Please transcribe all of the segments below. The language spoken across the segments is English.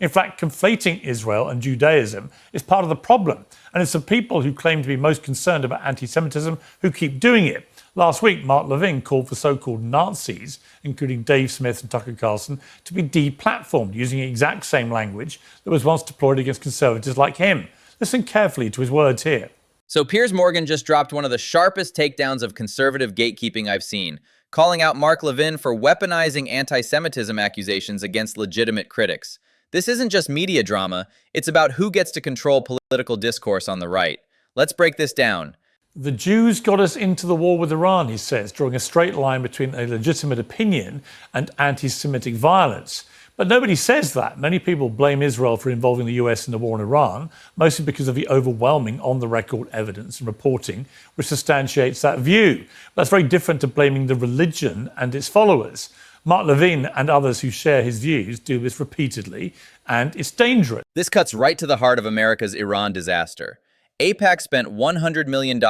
In fact, conflating Israel and Judaism is part of the problem, and it's the people who claim to be most concerned about anti-Semitism who keep doing it. Last week, Mark Levin called for so-called Nazis, including Dave Smith and Tucker Carlson, to be deplatformed using the exact same language that was once deployed against conservatives like him. Listen carefully to his words here. So Piers Morgan just dropped one of the sharpest takedowns of conservative gatekeeping I've seen, calling out Mark Levin for weaponizing anti-Semitism accusations against legitimate critics. This isn't just media drama, it's about who gets to control political discourse on the right. Let's break this down. The Jews got us into the war with Iran, he says, drawing a straight line between a legitimate opinion and anti-Semitic violence. But nobody says that. Many people blame Israel for involving the US in the war in Iran, mostly because of the overwhelming on-the-record evidence and reporting which substantiates that view. That's very different to blaming the religion and its followers. Mark Levin and others who share his views do this repeatedly, and it's dangerous. This cuts right to the heart of America's Iran disaster. AIPAC spent $100 million in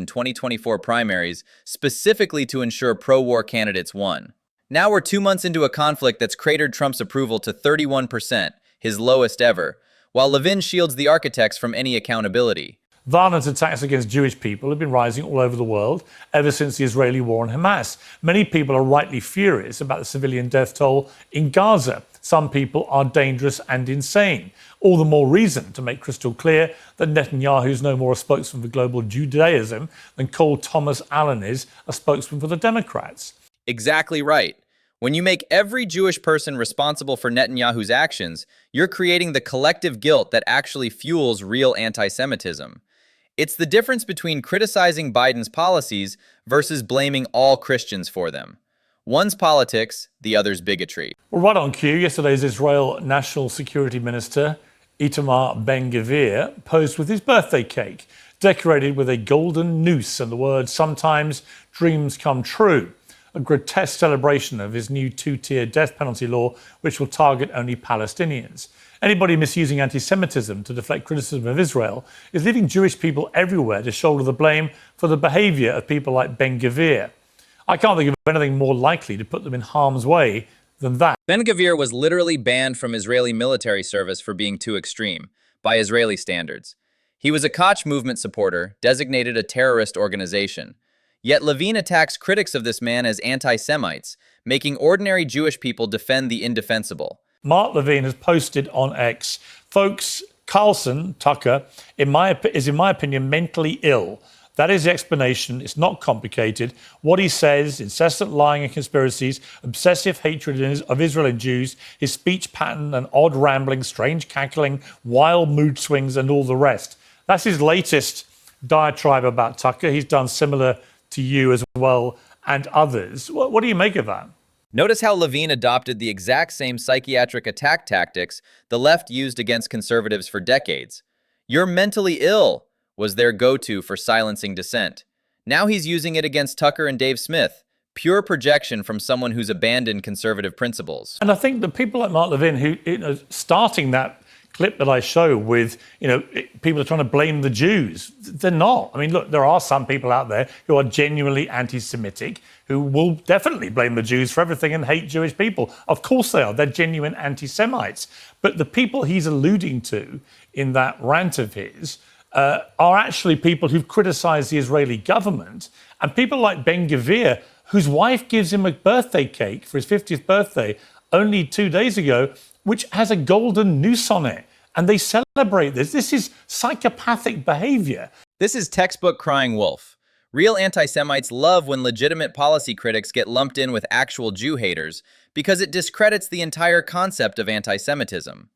2024 primaries specifically to ensure pro-war candidates won. Now we're 2 months into a conflict that's cratered Trump's approval to 31%, his lowest ever, while Levin shields the architects from any accountability. Violent attacks against Jewish people have been rising all over the world ever since the Israeli war on Hamas. Many people are rightly furious about the civilian death toll in Gaza. Some people are dangerous and insane. All the more reason to make crystal clear that Netanyahu is no more a spokesman for global Judaism than Cole Thomas Allen is a spokesman for the Democrats. Exactly right. When you make every Jewish person responsible for Netanyahu's actions, you're creating the collective guilt that actually fuels real anti-Semitism. It's the difference between criticizing Biden's policies versus blaming all Christians for them. One's politics, the other's bigotry. Well, right on cue, yesterday's Israel National Security Minister Itamar Ben-Gvir posed with his birthday cake, decorated with a golden noose and the words, "Sometimes dreams come true," a grotesque celebration of his new two-tier death penalty law, which will target only Palestinians. Anybody misusing anti-Semitism to deflect criticism of Israel is leaving Jewish people everywhere to shoulder the blame for the behavior of people like Ben-Gvir. I can't think of anything more likely to put them in harm's way than that. Ben-Gvir was literally banned from Israeli military service for being too extreme, by Israeli standards. He was a Koch movement supporter, designated a terrorist organization. Yet Levin attacks critics of this man as anti-Semites, making ordinary Jewish people defend the indefensible. Mark Levin has posted on X, "Folks, Carlson, Tucker, is in my opinion mentally ill. That is the explanation. It's not complicated. What he says, incessant lying and conspiracies, obsessive hatred of Israel and Jews, his speech pattern and odd rambling, strange cackling, wild mood swings and all the rest." That's his latest diatribe about Tucker. He's done similar to you as well and others. What do you make of that? Notice how Levin adopted the exact same psychiatric attack tactics the left used against conservatives for decades. "You're mentally ill" was their go-to for silencing dissent. Now he's using it against Tucker and Dave Smith. Pure projection from someone who's abandoned conservative principles. And I think the people like Mark Levin who, starting that clip that I show with, people are trying to blame the Jews. They're not. I mean, look, there are some people out there who are genuinely anti-Semitic who will definitely blame the Jews for everything and hate Jewish people. Of course they are. They're genuine anti-Semites. But the people he's alluding to in that rant of his are actually people who've criticized the Israeli government, and people like Ben-Gvir, whose wife gives him a birthday cake for his 50th birthday only 2 days ago, which has a golden noose on it. And they celebrate this. This is psychopathic behavior. This is textbook crying wolf. Real anti-Semites love when legitimate policy critics get lumped in with actual Jew haters because it discredits the entire concept of anti-Semitism.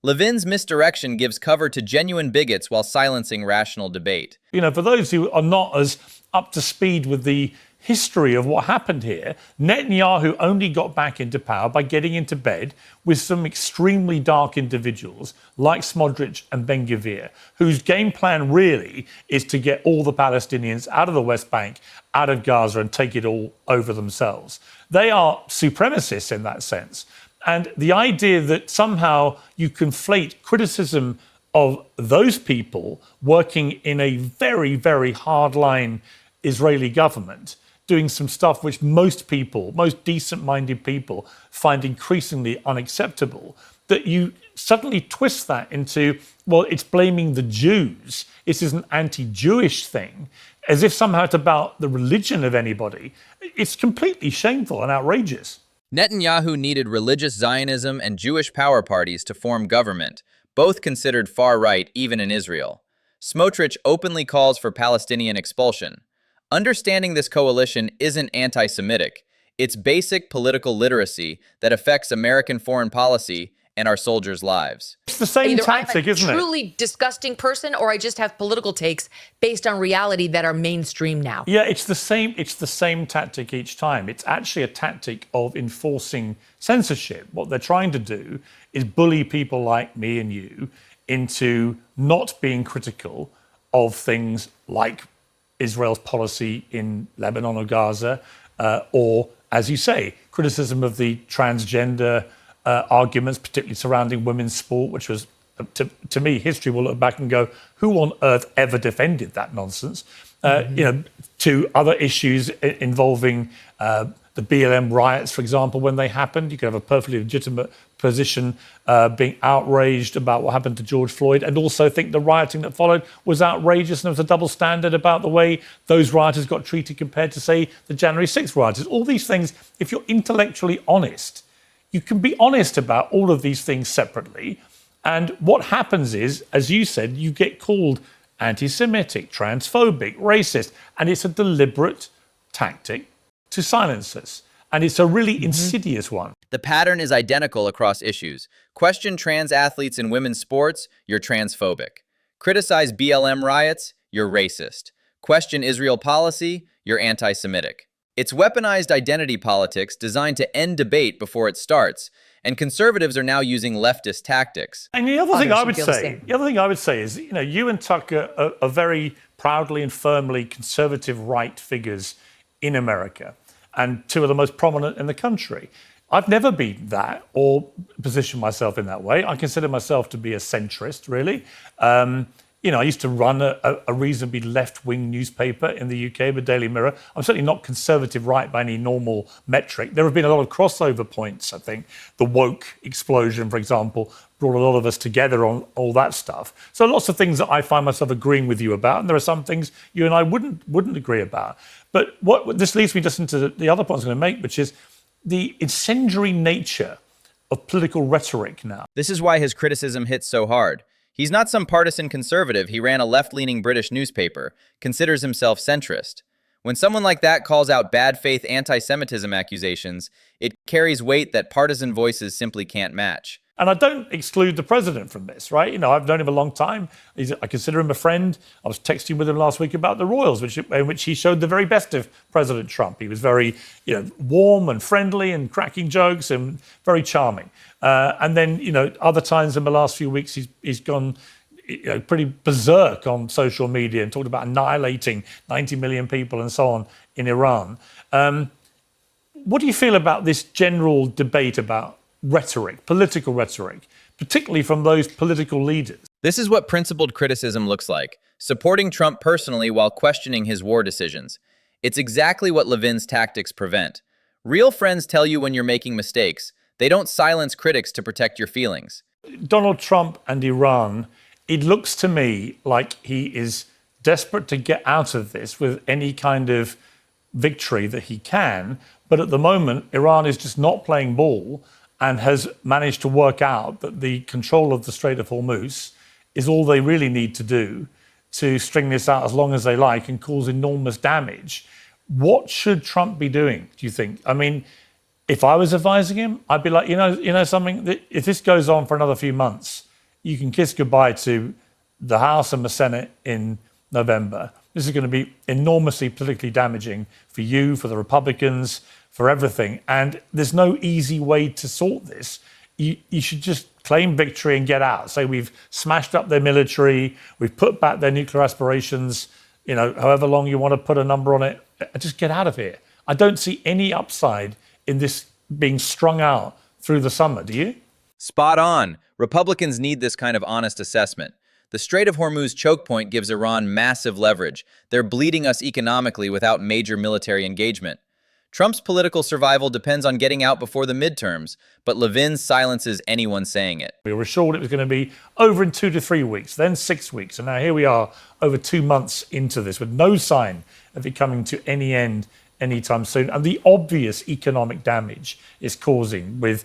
Levin's misdirection gives cover to genuine bigots while silencing rational debate. For those who are not as up to speed with the history of what happened here, Netanyahu only got back into power by getting into bed with some extremely dark individuals like Smotrich and Ben-Gvir, whose game plan really is to get all the Palestinians out of the West Bank, out of Gaza, and take it all over themselves. They are supremacists in that sense. And the idea that somehow you conflate criticism of those people working in a very, very hardline Israeli government, doing some stuff which most people, most decent-minded people, find increasingly unacceptable, that you suddenly twist that into, well, it's blaming the Jews. This is an anti-Jewish thing, as if somehow it's about the religion of anybody. It's completely shameful and outrageous. Netanyahu needed religious Zionism and Jewish power parties to form government, both considered far-right even in Israel. Smotrich openly calls for Palestinian expulsion. Understanding this coalition isn't anti-Semitic. It's basic political literacy that affects American foreign policy and our soldiers' lives. It's the same Either tactic, isn't it? I'm a truly disgusting person, or I just have political takes based on reality that are mainstream now. Yeah, it's the same tactic each time. It's actually a tactic of enforcing censorship. What they're trying to do is bully people like me and you into not being critical of things like Israel's policy in Lebanon or Gaza, or, as you say, criticism of the transgender arguments, particularly surrounding women's sport, which was, to me, history will look back and go, who on earth ever defended that nonsense? To other issues involving the BLM riots, for example, when they happened. You could have a perfectly legitimate position being outraged about what happened to George Floyd, and also think the rioting that followed was outrageous, and there was a double standard about the way those rioters got treated compared to, say, the January 6th rioters. All these things, if you're intellectually honest, you can be honest about all of these things separately. And what happens is, as you said, you get called anti-Semitic, transphobic, racist, and it's a deliberate tactic to silence us. And it's a really insidious one. The pattern is identical across issues. Question trans athletes in women's sports, you're transphobic. Criticize BLM riots, you're racist. Question Israel policy, you're anti-Semitic. It's weaponized identity politics designed to end debate before it starts, and conservatives are now using leftist tactics. And the other thing I would say is, you and Tucker are very proudly and firmly conservative right figures in America, and two of the most prominent in the country. I've never been that or positioned myself in that way. I consider myself to be a centrist, really. I used to run a reasonably left-wing newspaper in the UK, the Daily Mirror. I'm certainly not conservative right by any normal metric. There have been a lot of crossover points, I think. The woke explosion, for example, brought a lot of us together on all that stuff. So lots of things that I find myself agreeing with you about, and there are some things you and I wouldn't agree about. But what this leads me just into the other point I was going to make, which is the incendiary nature of political rhetoric now. This is why his criticism hits so hard. He's not some partisan conservative. He ran a left-leaning British newspaper, considers himself centrist. When someone like that calls out bad faith anti-Semitism accusations, it carries weight that partisan voices simply can't match. And I don't exclude the president from this, right? I've known him a long time. I consider him a friend. I was texting with him last week about the Royals, in which he showed the very best of President Trump. He was very, warm and friendly and cracking jokes and very charming. And then, other times in the last few weeks, he's gone, pretty berserk on social media and talked about annihilating 90 million people and so on in Iran. What do you feel about this general debate about rhetoric, political rhetoric, particularly from those political leaders? This is what principled criticism looks like, supporting Trump personally while questioning his war decisions. It's exactly what Levin's tactics prevent. Real friends tell you when you're making mistakes. They don't silence critics to protect your feelings. Donald Trump and Iran, it looks to me like he is desperate to get out of this with any kind of victory that he can. But at the moment, Iran is just not playing ball and has managed to work out that the control of the Strait of Hormuz is all they really need to do to string this out as long as they like and cause enormous damage. What should Trump be doing, do you think? I mean, if I was advising him, I'd be like, something, if this goes on for another few months, you can kiss goodbye to the House and the Senate in November. This is going to be enormously politically damaging for you, for the Republicans, for everything. And there's no easy way to sort this. You should just claim victory and get out. Say we've smashed up their military, we've put back their nuclear aspirations, however long you want to put a number on it, just get out of here. I don't see any upside in this being strung out through the summer, do you? Spot on. Republicans need this kind of honest assessment. The Strait of Hormuz choke point gives Iran massive leverage. They're bleeding us economically without major military engagement. Trump's political survival depends on getting out before the midterms, but Levin silences anyone saying it. We were assured it was going to be over in 2 to 3 weeks, then 6 weeks. And now here we are over 2 months into this with no sign of it coming to any end anytime soon. And the obvious economic damage it's causing with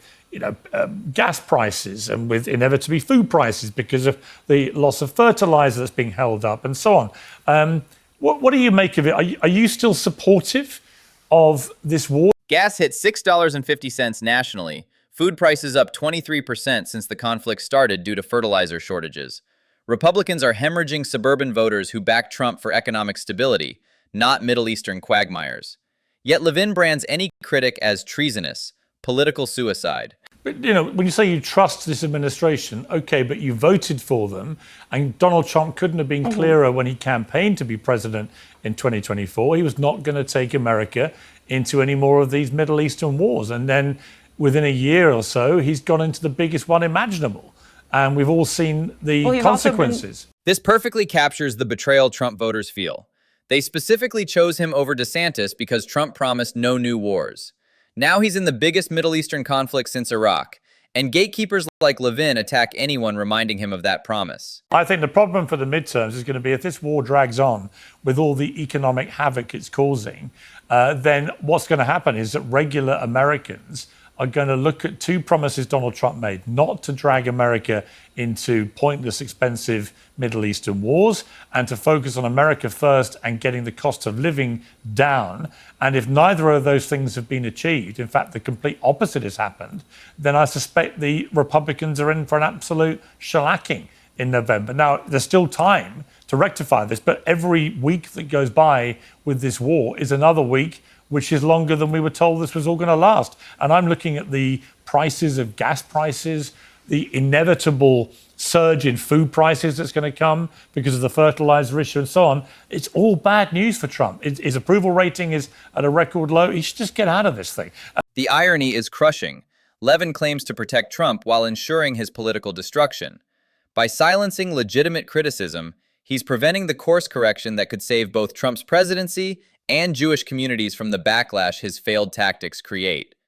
gas prices and with inevitably food prices because of the loss of fertilizer that's being held up and so on. What do you make of it? Are you still supportive of this war? Gas hit $6.50 nationally. Food prices up 23% since the conflict started due to fertilizer shortages. Republicans are hemorrhaging suburban voters who back Trump for economic stability, not Middle Eastern quagmires. Yet Levin brands any critic as treasonous, political suicide. But, when you say you trust this administration, okay, but you voted for them, and Donald Trump couldn't have been clearer when he campaigned to be president in 2024. He was not going to take America into any more of these Middle Eastern wars. And then within a year or so, he's gone into the biggest one imaginable. And we've all seen the consequences. This perfectly captures the betrayal Trump voters feel. They specifically chose him over DeSantis because Trump promised no new wars. Now he's in the biggest Middle Eastern conflict since Iraq, and gatekeepers like Levin attack anyone reminding him of that promise. I think the problem for the midterms is going to be if this war drags on with all the economic havoc it's causing, then what's going to happen is that regular Americans are going to look at 2 promises Donald Trump made, not to drag America into pointless, expensive Middle Eastern wars, and to focus on America first and getting the cost of living down. And if neither of those things have been achieved, in fact, the complete opposite has happened, then I suspect the Republicans are in for an absolute shellacking in November. Now, there's still time to rectify this, but every week that goes by with this war is another week which is longer than we were told this was all going to last. And I'm looking at the prices of gas prices, the inevitable surge in food prices that's going to come because of the fertilizer issue and so on. It's all bad news for Trump. His approval rating is at a record low. He should just get out of this thing. The irony is crushing. Levin claims to protect Trump while ensuring his political destruction. By silencing legitimate criticism, he's preventing the course correction that could save both Trump's presidency and Jewish communities from the backlash his failed tactics create.